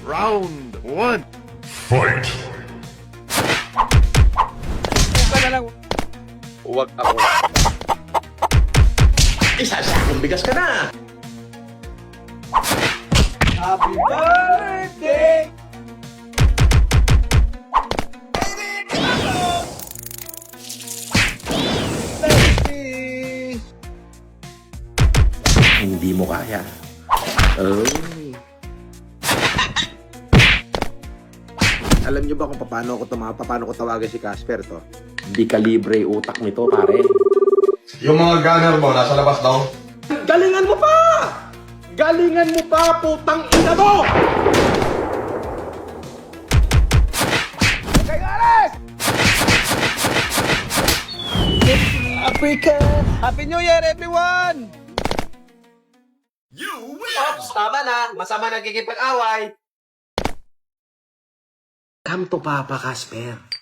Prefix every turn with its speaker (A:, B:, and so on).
A: Round 1.
B: Fight!
C: Ka na lang.
A: Huwag ako.
D: Isa sa akong bigas ka na!
C: Happy birthday! Baby!
D: Hindi mo kaya. Oh.
E: Alam nyo ba kung paano ko tawagan si Casper to?
D: Di kalibre utak nito, pare.
B: Yung mga gunner mo, nasa labas daw.
E: Galingan mo pa! Galingan mo pa, putang ina mo!
C: Africa! Happy New Year, everyone!
D: Ops, tama na. Masama nagkikipag-away.
E: Come to Papa, Casper.